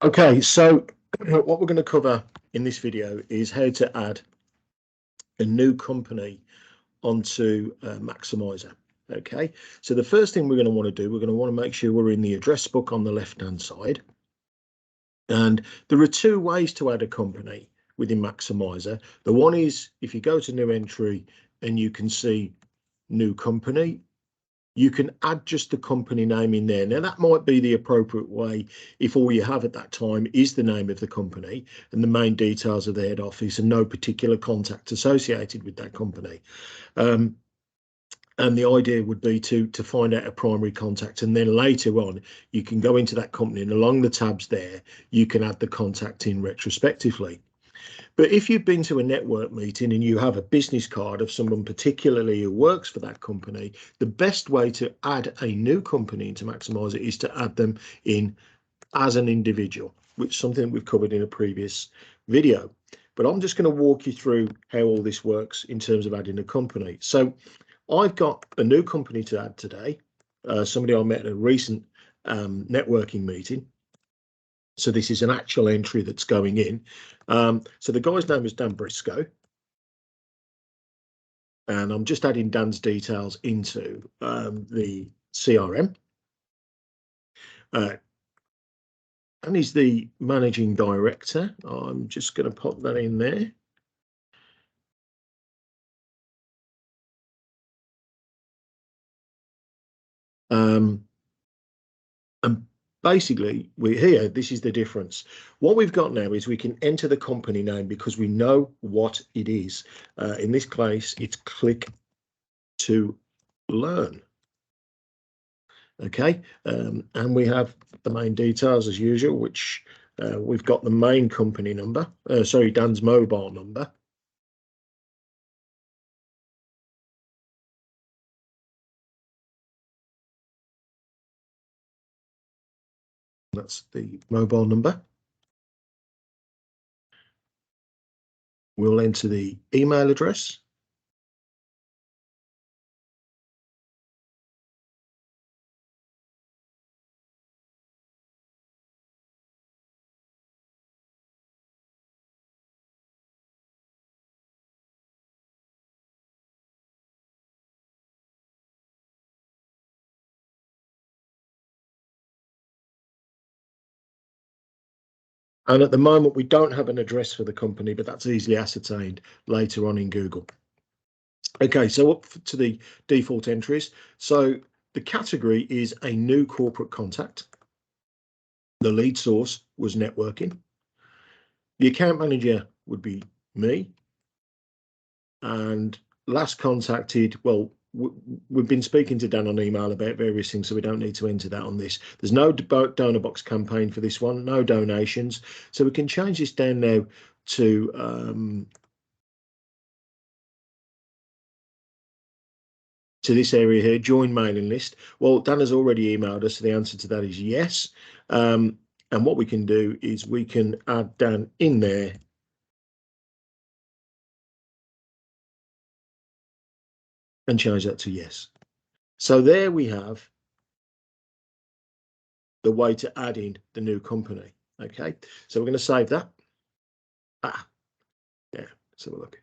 Okay, so what we're going to cover in this video is how to add a new company onto Maximizer. Okay, so the first thing we're going to want to do, we're going to want to make sure we're in the address book on the left-hand side. And there are two ways to add a company within Maximizer. The one is if you go to new entry and you can see new company, you can add just the company name in there. Now, that might be the appropriate way if all you have at that time is the name of the company and the main details of the head office and no particular contact associated with that company. And the idea would be to find out a primary contact, and then later on you can go into that company and along the tabs there you can add the contact in retrospectively. But if you've been to a network meeting and you have a business card of someone particularly who works for that company, the best way to add a new company into Maximizer is to add them in as an individual, which is something we've covered in a previous video. But I'm just going to walk you through how all this works in terms of adding a company. So I've got a new company to add today, somebody I met at a recent networking meeting. So this is an actual entry that's going in. So the guy's name is Dan Briscoe. And I'm just adding Dan's details into the CRM. And he's the managing director. I'm just going to pop that in there. And basically, we're here. This is the difference. What we've got now is we can enter the company name because we know what it is. In this case, it's Click to Learn. Okay, and we have the main details as usual, which we've got the main company number, sorry, Dan's mobile number. That's the mobile number. We'll enter the email address. And at the moment, we don't have an address for the company, but that's easily ascertained later on in Google. Okay, so up to the default entries. So the category is a new corporate contact. The lead source was networking. The account manager would be me. And last contacted, well, we've been speaking to Dan on email about various things, so we don't need to enter that on this. There's no donor box campaign for this one, no donations. So we can change this down now to this area here, join mailing list. Well, Dan has already emailed us, so the answer to that is yes. And what we can do is we can add Dan in there. And change that to yes. So there we have the way to add in the new company. Okay, so we're going to save that. Yeah, let's have a look.